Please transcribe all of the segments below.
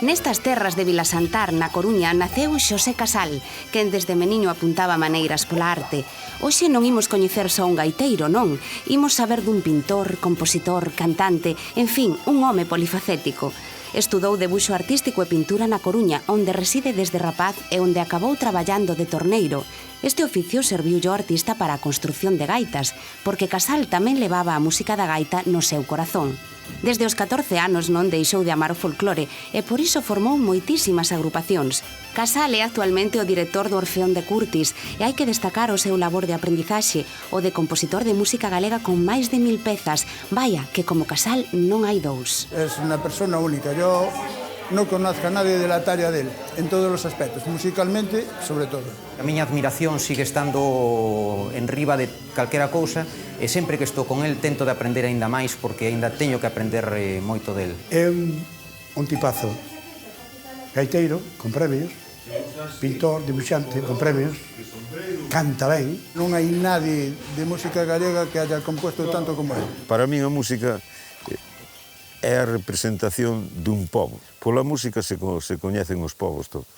Nestas terras de Vilasantar, na Coruña, naceu Xosé Casal, quen desde meniño apuntaba maneiras pola arte. Hoxe non imos coñecer só un gaiteiro, non. Imos saber dun pintor, compositor, cantante, en fin, un home polifacético. Estudou debuxo artístico e pintura na Coruña, onde reside desde rapaz e onde acabou traballando de torneiro. Este oficio serviulle ao artista para a construción de gaitas, porque Casal tamén levaba a música da gaita no seu corazón. Desde os 14 anos non deixou de amar o folclore e por iso formou moitísimas agrupacións. Casal é actualmente o director do Orfeón de Curtis e hai que destacar o seu labor de aprendizaxe, o de compositor de música galega con máis de 1000 pezas. Vaya, que como Casal non hai dous. Es unha persona única. Yo non conozco a nadie de la talla del, en todos os aspectos, musicalmente, sobre todo. A miña admiración sigue estando en riba de calquera cousa e sempre que estou con el tento de aprender aínda máis porque aínda teño que aprender moito del. É un tipazo gaiteiro, con premios, pintor, dibuixante, con premios, canta ben. Non hai nadie de música galega que haya compuesto tanto como ele. Para min a música é a representación dun pobo. Pola música se coñecen os povos todos.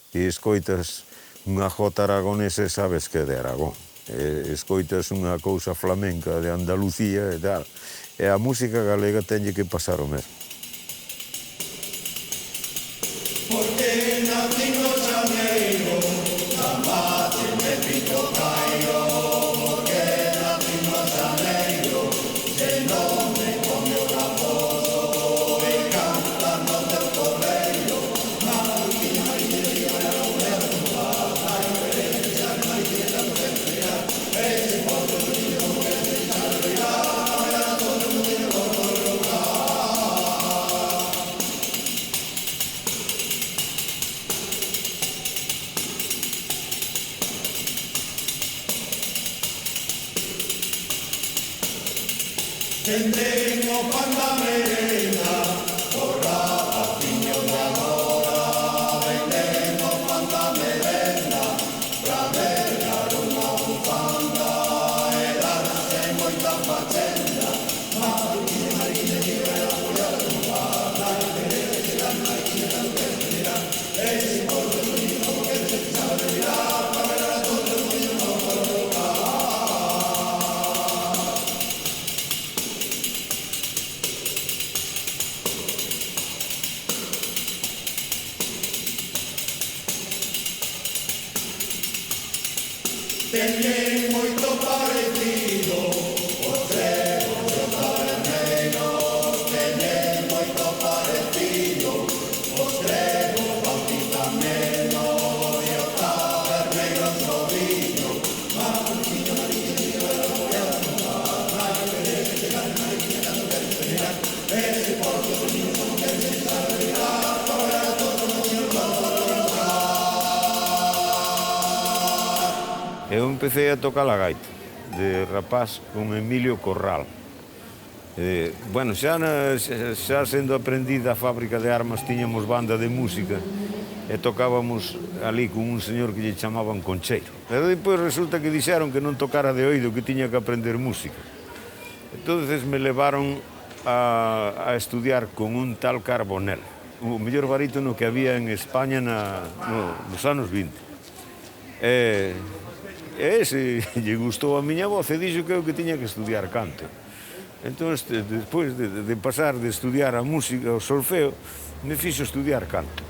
E escoitas unha jota aragonesa e sabes que é de Aragón. Escoitas unha cousa flamenca de Andalucía e tal. E a música galega teñe que pasar o mesmo. Porque nací no Xaneiro, a mate me pito cairo. Porque nací no Xaneiro, se non me come o raposo e canta no teu correio. Mariquilla, mariquilla, mariquilla, Tendrén o pan da merenda, o rapaciño de agora. Vendrén o pan da merenda, pra vergar unha bufanda e darse moita fachenda. Mariquilla, mariquilla, llibre a follar a bufanda, e querer chegar, mariquilla, tanto que esperar. Ese porto bonito que se sabe de mirar, pra ver a todo o mundo no colocar. Teñen moito parecido os cegos e os taberneiros. Teñen moito parecido os cegos bautizan menos e os taberneiros sobriño. Mariquilla, mariquilla, la follada non va, nai querer chegar, mariquilla, tanto quero esperar. Ese porto sonido como que se sabe mirar, para todo o mundo colocar. Eu empecé a tocar a gaita de rapaz con Emilio Corral. Bueno, xa sendo aprendida a fábrica de armas tiñamos banda de música e tocábamos ali con un señor que lle chamaban Concheiro. Pero depois resulta que dixeron que non tocara de oído, que tiña que aprender música. Entonces me levaron a estudiar con un tal Carbonell, o mellor barítono que había en España nos anos 20. E ese lle gustou a miña voz e dixo que eu que tiña que estudiar canto. Entón, despois de pasar de estudiar a música, o solfeo, me fixo estudiar canto.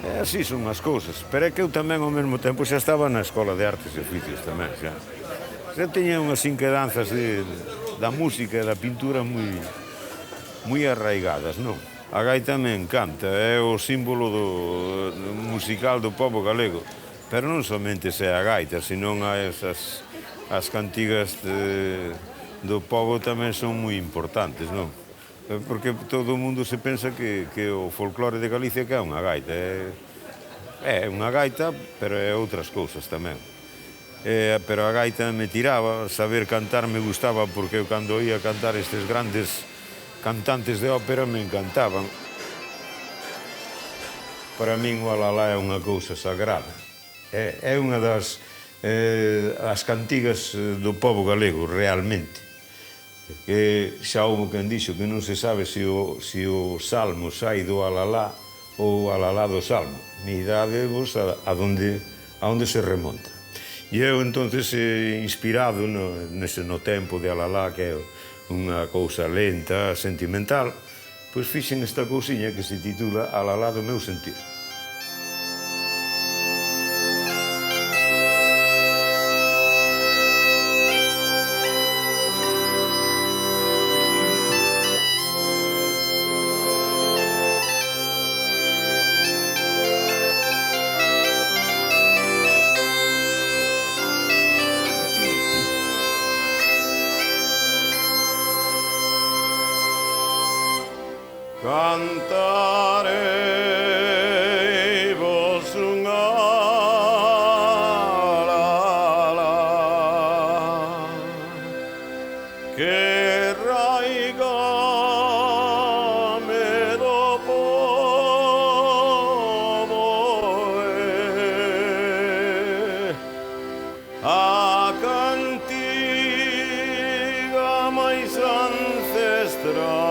E así son as cousas. Pero é que eu tamén ao mesmo tempo xa estaba na Escola de Artes e Oficios tamén, xa. Xa tiña unhas inquedanzas da música e da pintura moi arraigadas, non? A gaita me encanta, é o símbolo musical do pobo galego. Pero non somente se a gaita, senón as cantigas do pobo tamén son moi importantes, non? Porque todo o mundo se pensa que o folclore de Galicia que é unha gaita. É unha gaita, pero é outras cousas tamén. Pero a gaita me tiraba, saber cantar me gustaba, porque eu cando oía cantar estes grandes cantantes de ópera me encantaban. Para min o alalá é unha cousa sagrada. É unha das cantigas do pobo galego, realmente. que xa houve quen dixo que non se sabe se o salmo sai do alalá ou alalá do salmo. Miradevos a onde se remonta. E eu, entonces, inspirado no tempo de alalá, que é unha cousa lenta, sentimental, pois fixen esta cousiña que se titula Alalá do meu sentir. Cantarei vos un alalá que raigame do povo a cantiga máis ancestral.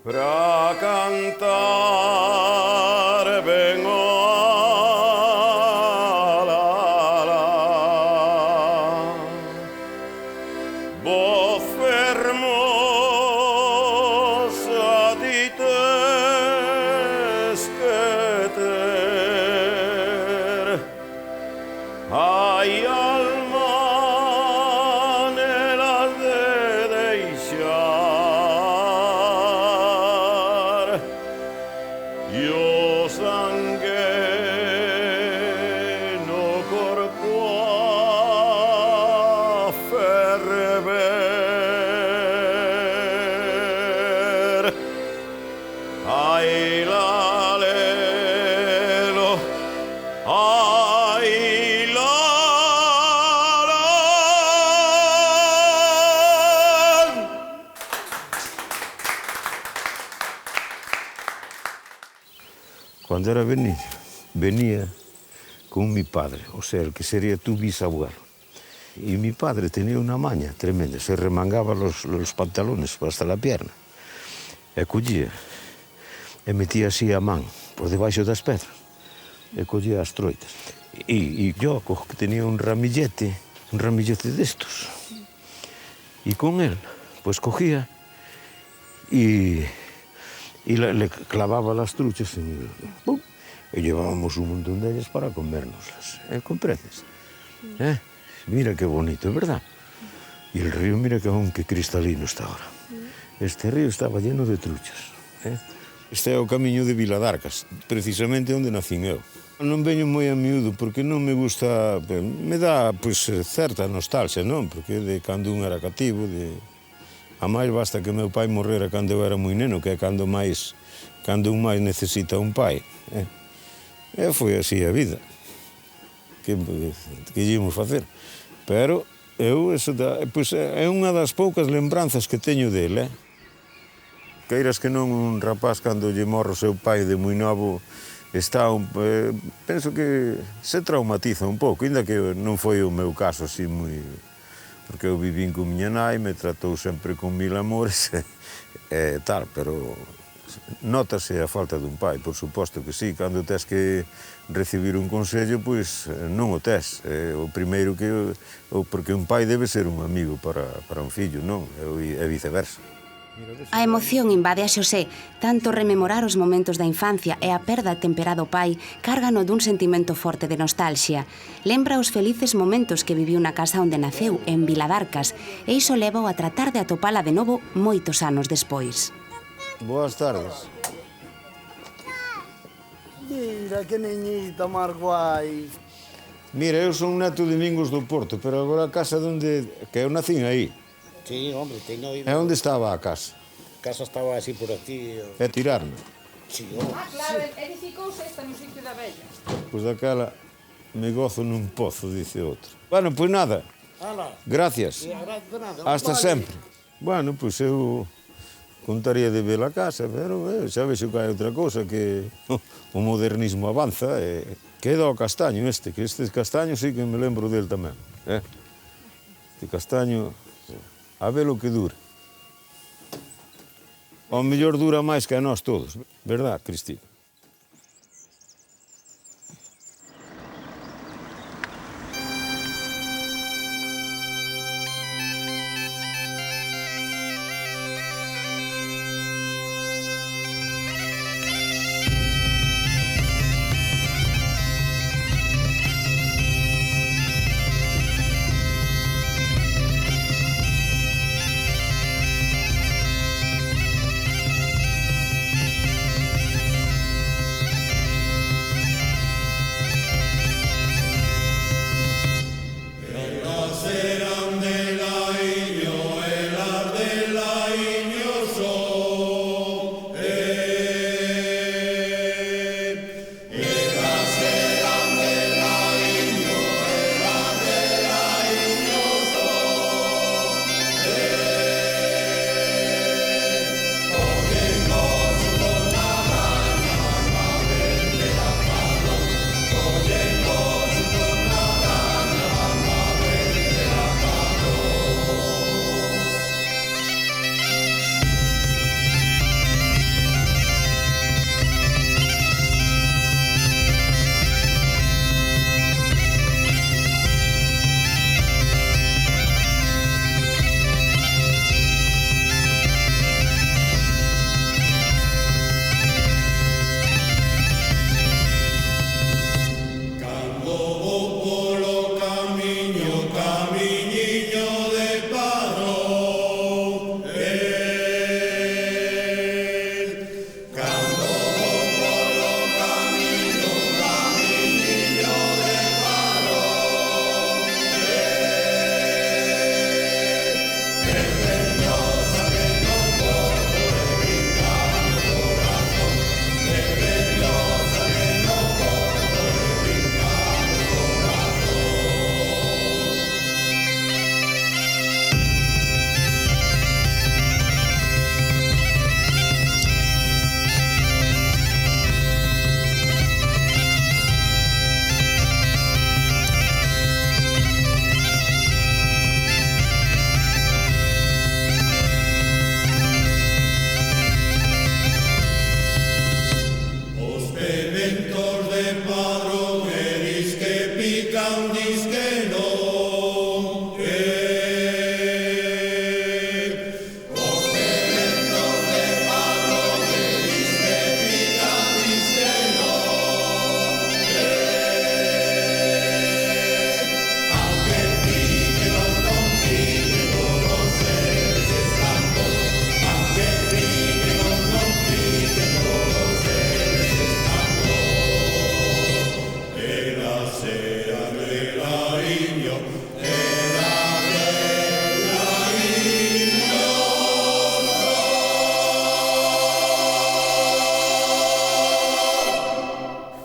Pra cantar ben o alalá, voz fermosa ti tes que ter, ai alma nelas de deixar. Io sangue no corpo a ferver, ai l'alelo, ai Cuando era niño, venía con mi padre, o sea, el que sería tu bisabuelo. Y mi padre tenía una maña tremenda, se remangaba los pantalones hasta la pierna. E collía, e metía así a man por debaixo das pedras, e collía as troitas. Y yo tenía un ramillete destos. Y con él, pues cogía y le clavaba las truchas y llevábamos un montón de ellas para comérnoslas. ¿Comprendes? Mira qué bonito, ¿verdad? Y el río, mira qué cristalino está ahora. Este río estaba lleno de truchas. Este é o camiño de Viladarcas, precisamente onde nacín eu. Non veño moi a miúdo porque non me gusta, me dá certa nostalgia, non? Porque de cando un era cativo, a máis basta que meu pai morrera cando eu era moi neno, que é cando un máis necesita un pai. E foi así a vida. Que íamos facer? Pero eu, é unha das poucas lembranzas que teño dele. Queiras que non, un rapaz cando lle morre o seu pai de moi novo está, penso que se traumatiza un pouco, ainda que non foi o meu caso así moi... Porque eu vivín con miña nai, me tratou sempre con mil amores e tal, pero notase a falta dun pai, por suposto que sí. Cando tes que recibir un consello, pois non o tes. O primeiro que... Porque un pai debe ser un amigo para un fillo, non? E viceversa. A emoción invade a Xosé, tanto rememorar os momentos da infancia e a perda temperada do pai cárgano dun sentimento forte de nostalxia. Lembra os felices momentos que viviu na casa onde naceu, en Viladarcas, e iso leva a tratar de atopala de novo moitos anos despois. Boas tardes. Mira, que niñita máis guai. Mira, eu son neto de Mingos do Porto, pero agora a casa onde... que eu nacín aí. Sí, hombre, teño ido. E onde estaba a casa? A casa estaba así por aquí. É tirarme. Sí, hombre. Claro, edificouse esta no sitio da vella. Pois daquela me gozo nun pozo, dice outro. Bueno, pois nada. Hala. Gracias. Sí, de nada. Hasta Vale. sempre. Bueno, pois eu contaría de ver a casa, pero xa vexo que hai outra cousa, que o modernismo avanza e queda o castaño este, que este castaño sí que me lembro del tamén. Este castaño, a ver o que dura. Ao mellor dura máis que a nós todos, verdad, Cristina?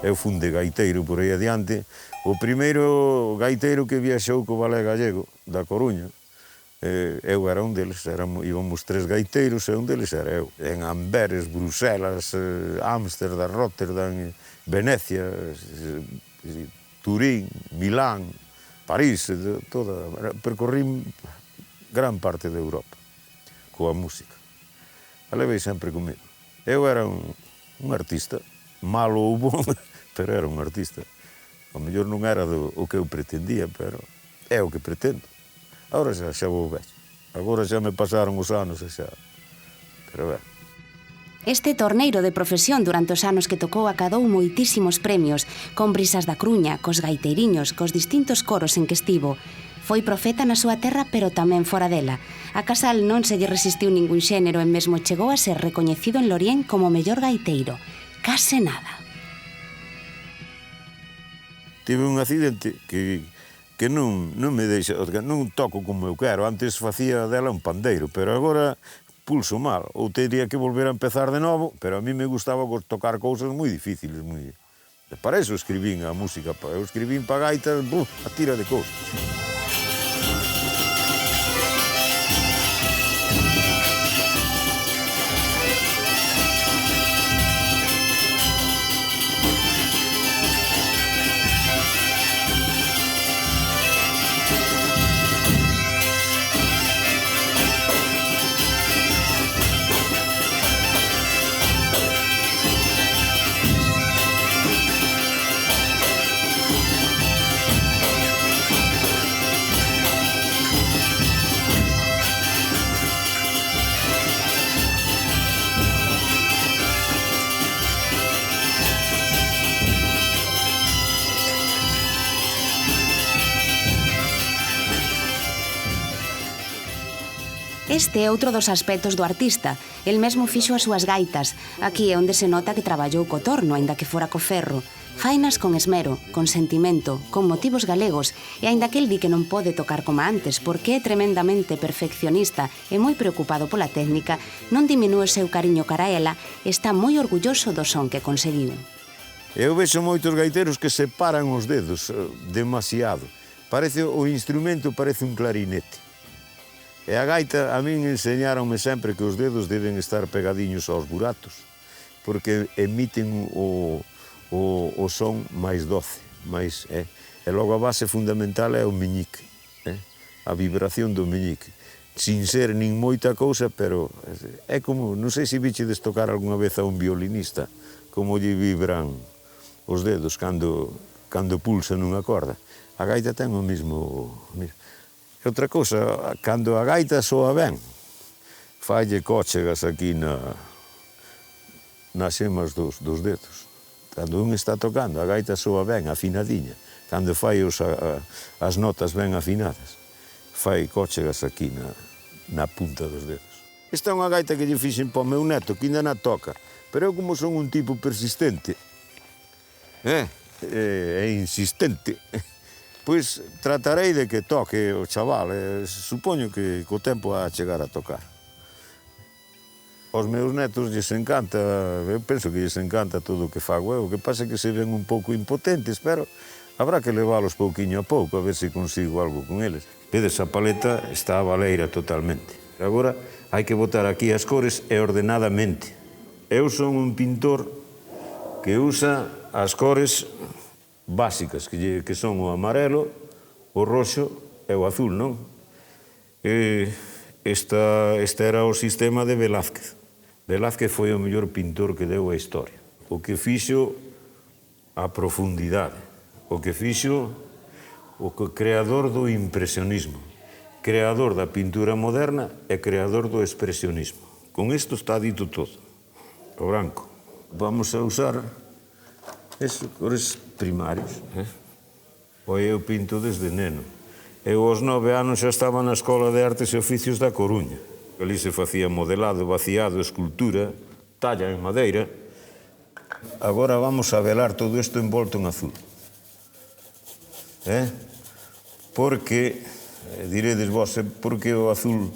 Eu fun de gaiteiro por aí adiante. O primeiro gaiteiro que viaxou co ballet gallego da Coruña, eu era un deles, íbamos 3 gaiteiros e un deles era eu. En Amberes, Bruselas, Ámsterdam, Rotterdam, Venecia, Turín, Milán, París, percorrí gran parte de Europa coa música. A levei sempre comigo. Eu era un artista, malo ou bom, pero era un artista. O mellor non era o que eu pretendía, pero é o que pretendo. Agora xa vou vello. Agora xa me pasaron os anos e xa pero ben. Este torneiro de profesión durante os anos que tocou acadou moitísimos premios, con Brisas da Cruña, cos gaiteiriños, cos distintos coros en que estivo. Foi profeta na súa terra, pero tamén fora dela. A Casal non se lle resistiu ningún xénero e mesmo chegou a ser recoñecido en Lorien como mellor gaiteiro. Case nada. Tive un accidente que non me deixa, non toco como eu quero. Antes facía dela un pandeiro, pero agora pulso mal. Ou teria que volver a empezar de novo, pero a mí me gustaba tocar cousas moi difíciles. Para eso escribín a música. Eu escribín para gaitas, a tira de cousas. Este é outro dos aspectos do artista. El mesmo fixo as súas gaitas. Aquí é onde se nota que traballou co torno, aínda que fora co ferro. Fainas con esmero, con sentimento, con motivos galegos, e aínda que el di que non pode tocar como antes, porque é tremendamente perfeccionista e moi preocupado pola técnica, non diminúe o seu cariño cara a ela e está moi orgulloso do son que conseguiu. Eu vexo moitos gaiteros que separan os dedos demasiado. O instrumento parece un clarinete. E a gaita, a min enseñaronme sempre que os dedos deben estar pegadiños aos buratos, porque emiten o son máis doce. E logo a base fundamental é o meñique, a vibración do meñique. Sin ser nin moita cousa, pero é como, non sei se vichedes tocar algunha vez a un violinista, como lle vibran os dedos cando pulsa nunha corda. A gaita ten o mesmo... Outra cousa, cando a gaita soa ben, falle cóchegas aquí nas xemas dos dedos. Cando un está tocando, a gaita soa ben, afinadiña. Cando fai as notas ben afinadas, fai cóchegas aquí na punta dos dedos. Esta é unha gaita que lle fixen para o meu neto, que ainda na toca. Pero eu, como son un tipo persistente, e insistente, pois tratarei de que toque o chaval. Supoño que co tempo a chegar a tocar. Aos meus netos lles encanta, eu penso que lles encanta todo o que fago eu. O que pasa é que se ven un pouco impotentes, pero habrá que leválos pouquiño a pouco, a ver se consigo algo con eles. Vedes, a paleta está a baleira totalmente. Agora hai que botar aquí as cores e ordenadamente. Eu son un pintor que usa as cores básicas, que son o amarelo, o roxo e o azul, non? Este era o sistema de Velázquez. Velázquez foi o mellor pintor que deu a historia. O que fixo a profundidade, o que fixo o creador do impresionismo, creador da pintura moderna e creador do expresionismo. Con isto está dito todo. O branco. Vamos a usar esses cores primarios. Eu pinto desde neno. Eu aos 9 anos xa estaba na Escola de Artes e Oficios da Coruña. Ali se facía modelado, vaciado, escultura, talla en madeira. Agora vamos a velar todo isto envolto en azul. Porque, diredes vos, por que o azul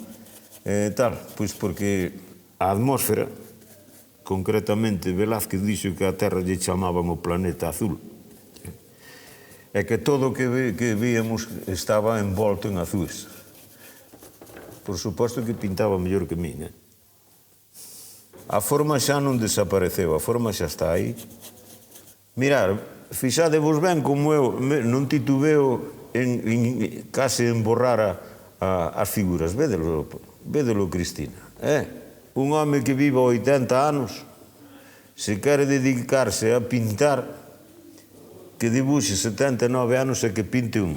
tal? Pois porque a atmósfera, concretamente Velázquez dixo que a Terra lle chamaban o planeta azul. E que todo o que víamos estaba envolto en azuis. Por suposto que pintaba mellor que min. A forma xa non desapareceu, a forma xa está aí. Mirad, fixadevos ben como eu non titubeo en case emborrar as figuras. Védelo, Cristina. Un home que viva 80 anos, se quere dedicarse a pintar, que dibuxe 79 anos e que pinte un.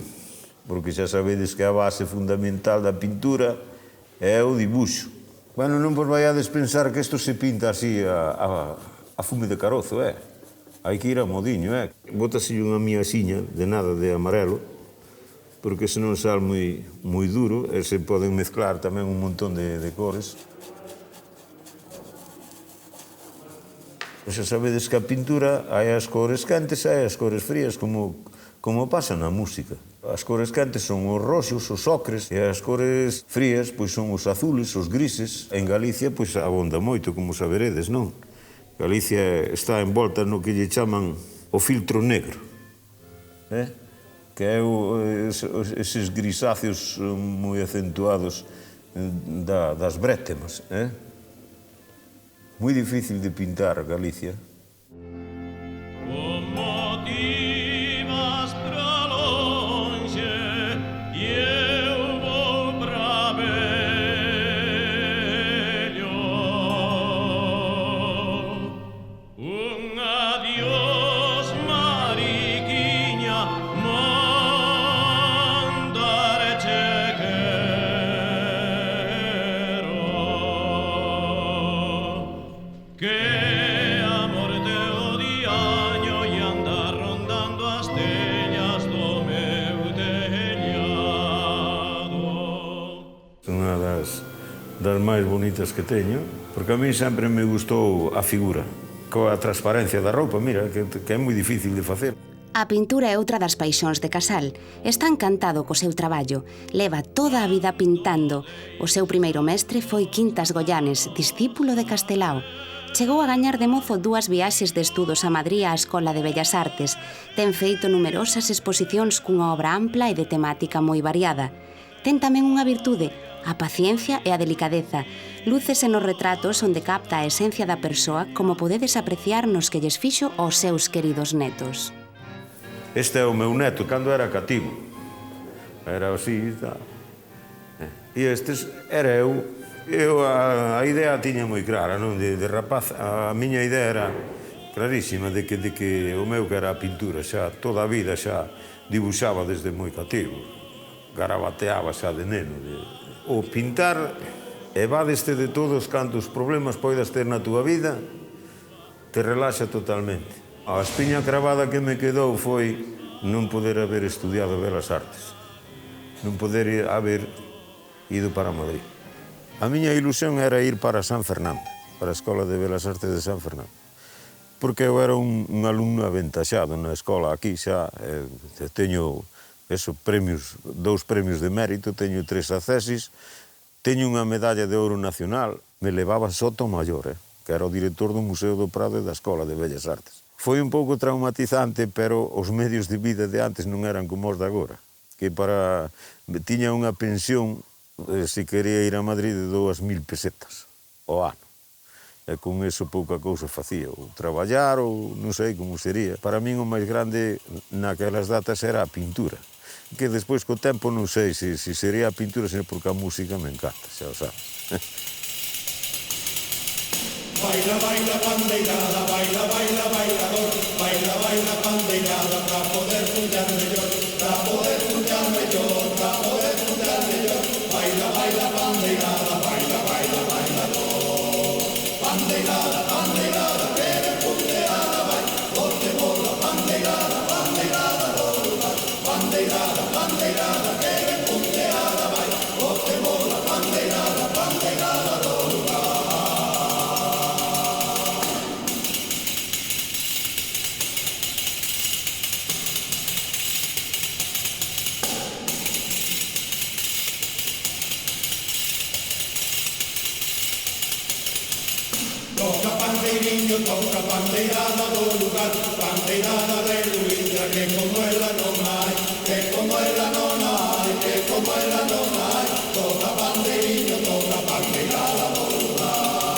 Porque xa sabedes que a base fundamental da pintura é o dibuixo. Bueno, non vos vaiades pensar que isto se pinta así a fume de carozo, Hai que ir a modiño, Bótase unha miasiña de nada de amarelo, porque senón sal moi duro, e se poden mezclar tamén un montón de cores. Xa sabedes que a pintura hai as cores quentes e hai as cores frías, como pasa na música. As cores quentes son os roxos, os ocres, e as cores frías pois son os azules, os grises. En Galicia pois abonda moito, como saberedes, non? Galicia está envolta no que lle chaman o filtro negro, que é eses grisáceos moi acentuados das brétemas. Moi difícil de pintar Galicia. Unha das máis bonitas que teño, porque a mí sempre me gustou a figura, coa transparencia da roupa, mira, que é moi difícil de facer. A pintura é outra das paixóns de Casal. Está encantado co seu traballo. Leva toda a vida pintando. O seu primeiro mestre foi Quintas Goyanes, discípulo de Castelao. Chegou a gañar de mozo 2 viaxes de estudos a Madrid á Escola de Bellas Artes. Ten feito numerosas exposicións cunha obra ampla e de temática moi variada. Ten tamén unha virtude, a paciencia e a delicadeza. Lúcese nos retratos onde capta a esencia da persoa, como podedes apreciar nos que lles fixo aos seus queridos netos. Este é o meu neto, cando era cativo. Era así, tal. E estes era eu. A idea tiña moi clara, non? De rapaz, a miña idea era clarísima de que o meu que era a pintura, xa toda a vida xa dibuixaba desde moi cativo. Garabateaba xa de neno. O pintar, evádeste de todos cantos problemas poidas ter na túa vida, te relaxa totalmente. A espiña cravada que me quedou foi non poder haber estudiado Belas Artes, non poder haber ido para Madrid. A miña ilusión era ir para San Fernando, para a Escola de Belas Artes de San Fernando, porque eu era un alumno aventaxado na escola aquí xa, teño 2 premios de mérito, teño 3 accesis, teño unha medalla de ouro nacional, me levaba Soto Mayor, que era o director do Museo do Prado e da Escola de Bellas Artes. Foi un pouco traumatizante, pero os medios de vida de antes non eran como os de agora, que tiña unha pensión, se quería ir a Madrid, de 2.000 pesetas ao ano. E con eso pouca cousa facía, ou traballar, ou non sei como sería. Para min o máis grande naquelas datas era a pintura, que despois co tempo non sei se sería a pintura, senón porque a música me encanta, xa o sabes. Baila, baila, pandeirada, baila, baila, bailador, baila, baila, pandeirada, para poder puntear mellor, para poder puntear mellor, para poder puntear mellor. Baila, baila, pandeirada, baila, baila, bailador. Pandeirada, pandeirada, que ben punteada vai, bote bola, pandeirada, pandeirada do lugar. Pandeirada, pandeirada, que ben punteada vai, bote bola, pandeirada, pandeirada do lugar. Toca pandeiriño, toca pandeirada do lugar, pandeirada de Luindra, que como ela non hai, que como ela non hai, que como ela non hai. Toca pandeiriño, toca pandeirada do lugar,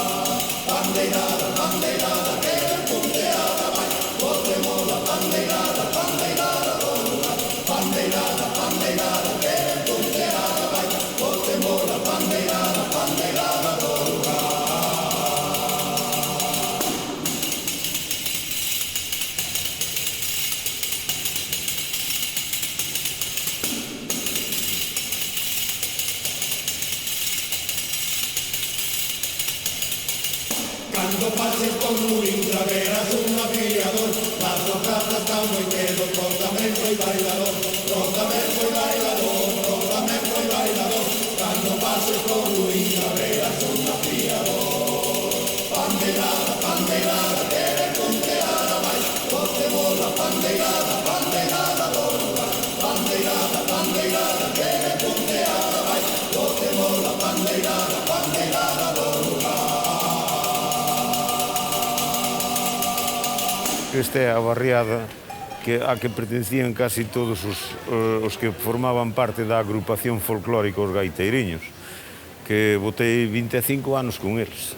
pandeirada, pandeirada, que ben punteada vai, bote mola, pandeirada, pandeirada do lugar, pandeirada, pandeirada, que ben punteada vai, bote mola, pandeirada, pandeirada do lugar. Cando pases por Luíntra verás un afiador, las dos plazas tan moi quedo, tamén foi bailador, tamén foi bailador, tamén foi bailador. Cando pases por Luíntra verás un afiador. Pandeirada, pandeirada, quere puntear a baix, botemos la pandeirada, pandeirada do lugar. Pandeirada, pandeirada, quere puntear a baix, botemos la pandeirada, pandeirada do lugar. Esta é a barriada a que pertencían casi todos os que formaban parte da agrupación folclórica Os Gaiteiriños, que botei 25 anos con eles.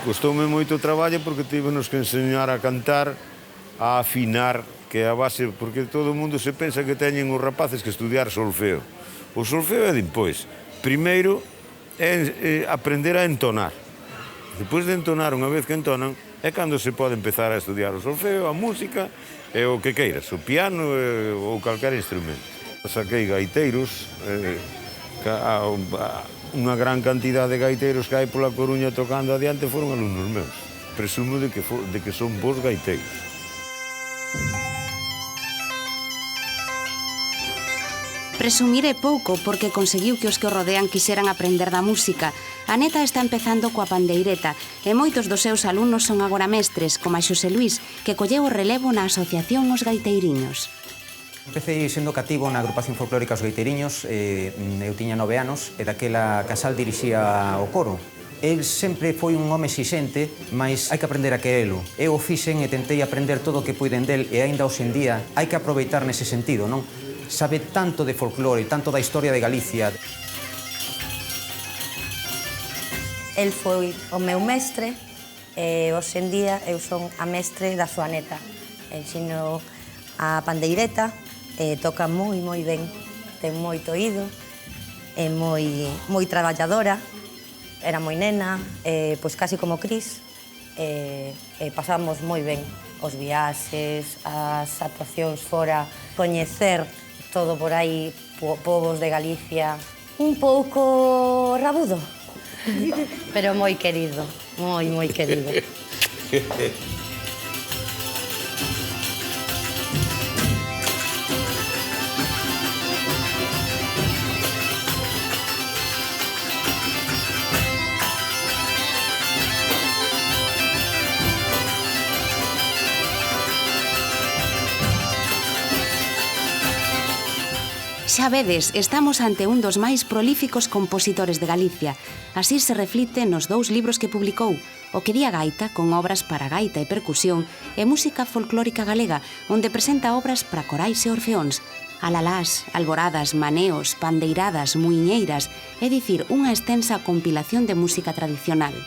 Costoume moito traballo porque tívenos que enseñar a cantar, a afinar, que é a base, porque todo o mundo se pensa que teñen os rapaces que estudiar solfeo. O solfeo é depois. Primeiro é aprender a entonar. Depois de entonar, unha vez que entonan, é cando se pode empezar a estudiar o solfeo, a música e o que queiras, o piano ou calquer instrumento. Saquei gaiteiros, unha gran cantidad de gaiteiros que hai pola Coruña tocando adiante foron alumnos meus. Presumo de que son bons gaiteiros. Presumir é pouco porque conseguiu que os que o rodean quixeran aprender da música. A neta está empezando coa pandeireta e moitos dos seus alumnos son agora mestres, como a Xosé Luís, que colleu o relevo na asociación Os Gaiteiriños. Empecé sendo cativo na agrupación folclórica Os Gaiteiriños, eu tiña 9 anos e daquela Casal dirixía o coro. El sempre foi un home exixente, mas hai que aprender a querelo. Eu o fixen e tentei aprender todo o que puiden del e aínda hoxe en día hai que aproveitar nese sentido, non? Sabe tanto de folclore, tanto da historia de Galicia. El foi o meu mestre e hoxe en día eu son a mestre da súa neta. Ensino a pandeireta e toca moi ben, ten moito oído, é moi traballadora, era moi nena, pois casi como Cris, e pasamos moi ben os viaxes, as actuacións fora, coñecer todo por aí, povos de Galicia, un pouco rabudo, pero moi querido, moi querido. Xa vedes, estamos ante un dos máis prolíficos compositores de Galicia. Así se reflite nos 2 libros que publicou, O que di a gaita, con obras para gaita e percusión, e Música folclórica galega, onde presenta obras para corais e orfeóns, alalás, alboradas, maneos, pandeiradas, muiñeiras, é dicir, unha extensa compilación de música tradicional.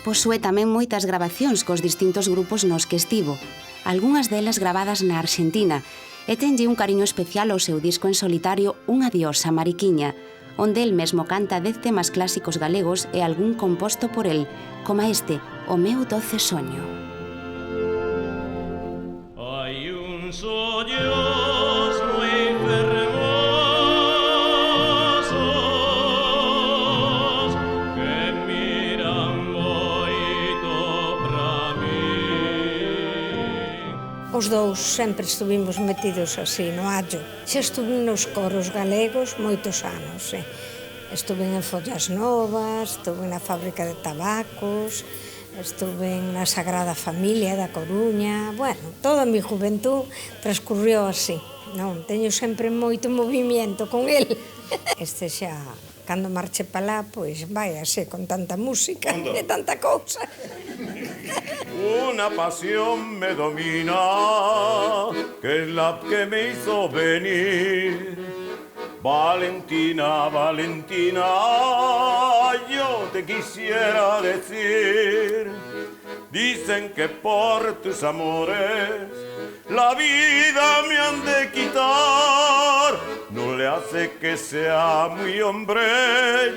Posúe tamén moitas grabacións cos distintos grupos nos que estivo, algunhas delas gravadas na Argentina, e tenlle un cariño especial ao seu disco en solitario Unha diosa mariquiña, onde el mesmo canta 10 temas clásicos galegos e algún composto por el, como este, O meu doce soño. Hai un soños moi fermosos que miran moito pra min. Os dous sempre estuvimos metidos así no allo. Xa estuve nos coros galegos moitos anos. Estuve en Follas Novas, estuve na fábrica de tabacos, estuve na Sagrada Familia da Coruña. Bueno, toda a mi juventud transcurrió así. Non, teño sempre moito movimiento con el. Este xa, cando marche pa lá, pois vai así, con tanta música e tanta cousa. Una pasión me domina, que es la que me hizo venir. Valentina, Valentina, yo te quisiera decir. Dicen que por tus amores la vida me han de quitar. No le hace que sea muy hombre,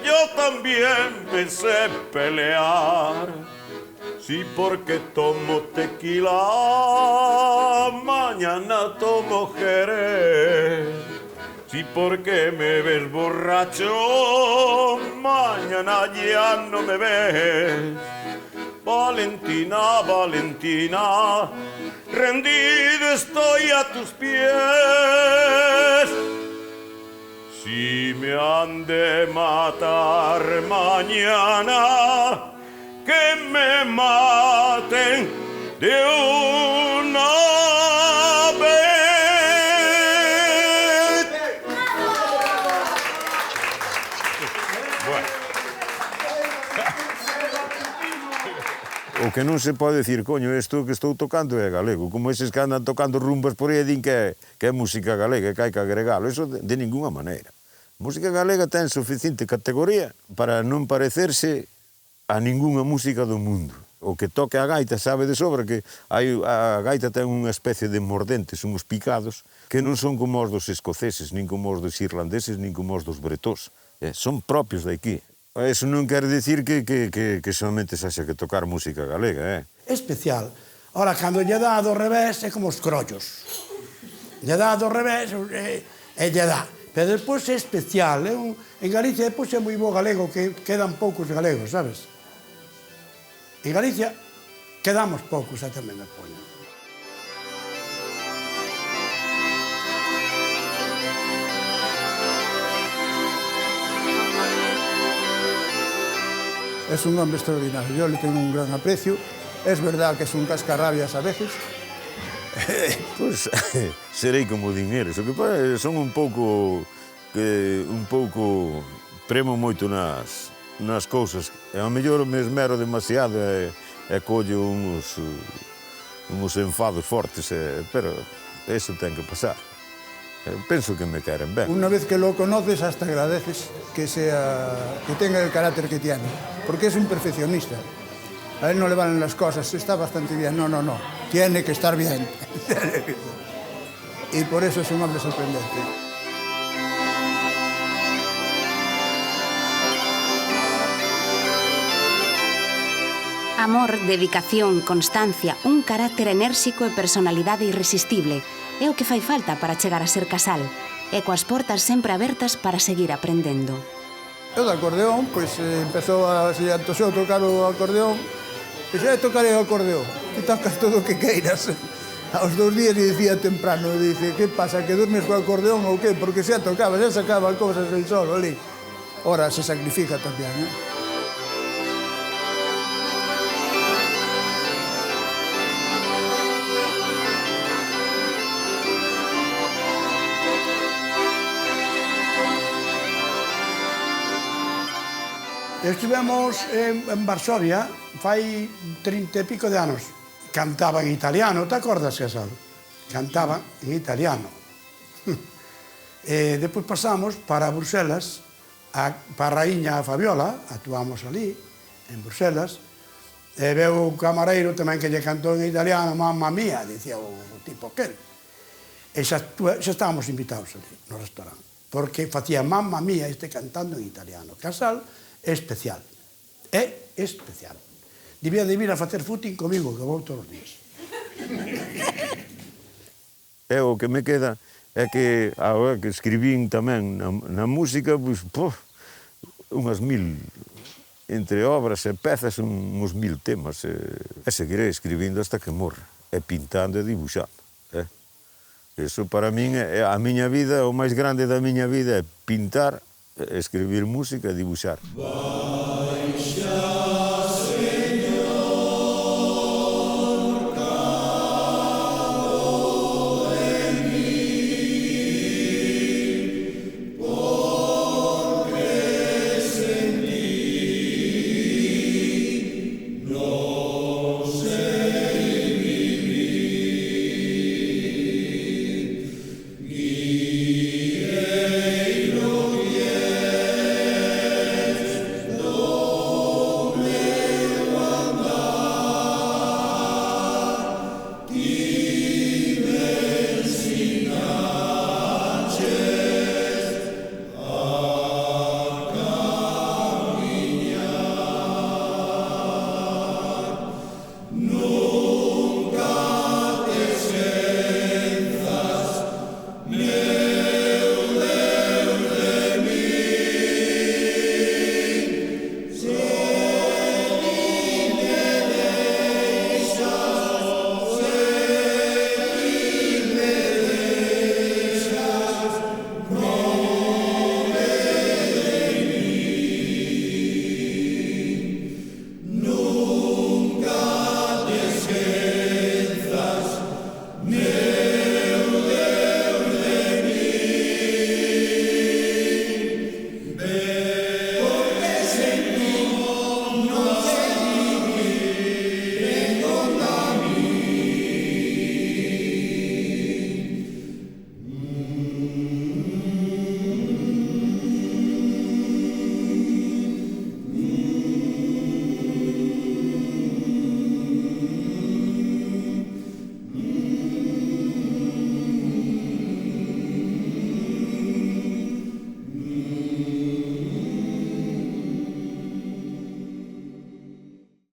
yo también me sé pelear. Sí, porque tomo tequila, mañana tomo Jerez. Sí, porque me ves borracho, mañana ya no me ves. Valentina, Valentina, rendido estoy a tus pies. Si me han de matar mañana, que me maten de una vez. O que non se pode dicir, coño, isto que estou tocando é galego, como eses que andan tocando rumbas por aí e din que é música galega, que hai que agregalo, eso de ninguna maneira. A música galega ten suficiente categoría para non parecerse a ningunha música do mundo. O que toque a gaita sabe de sobra que a gaita ten unha especie de mordentes, uns picados, que non son como os dos escoceses, nin como os dos irlandeses, nin como os dos bretós. Son propios de aquí. Eso non quer dicir que somente se haxa que tocar música galega, É especial. Ora, cando lle dá do revés, é como os crollos. Lle dá do revés e lle dá. Pero despois é especial. En Galicia despois é moi bo galego, que quedan poucos galegos, sabes? En Galicia quedamos poucos, tamén me poño. Es un hombre extraordinario, yo le tengo un gran aprecio. Es verdad que es un cascarrabias a veces. Pois serei como dinheiro, o que son un pouco premo moito nas cousas. Ao mellor me esmero demasiado e collo uns enfados fortes, pero eso ten que pasar. Penso que me queren ben. Una vez que lo conoces, hasta agradeces que tenga el carácter que tiene, porque es un perfeccionista. A él no le valen las cosas, está bastante bien. No, tiene que estar bien. Y por eso es un hombre sorprendente. Amor, dedicación, constancia, un carácter enérxico e personalidade irresistible é o que fai falta para chegar a ser casal e coas portas sempre abertas para seguir aprendendo. Eu do acordeón, pois empezou a se antosou tocar o acordeón e xa tocarei o acordeón, que tocas todo o que queiras. Aos 2 días lle dicía temprano, dice, que pasa, que dormes co acordeón ou que? Porque xa tocaba, xa sacaba cousas del solo ali. Ora, se sacrifica tamén, Estivemos en Varsovia fai 30 e pico de anos. Cantaba en italiano, te acordas, Casal? Cantaba en italiano. Depois pasamos para Bruselas, para a raíña Fabiola, actuamos ali, en Bruselas, e veu o camareiro tamén que lle cantou en italiano, mamma mía, dicía o tipo aquel. E xa estábamos invitados ali, no restaurante, porque facía mamma mía este cantando en italiano. Casal é especial, é especial. Debía de vir a facer footing comigo, que vou todos os días. O que me queda é que, agora que escribín tamén na música, pois, unhas 1000, entre obras e pezas, uns 1000 temas. E seguirei escribindo hasta que morra, e pintando e dibuixando. Eso para min é a miña vida, o máis grande da miña vida é pintar, escribir música e dibuixar.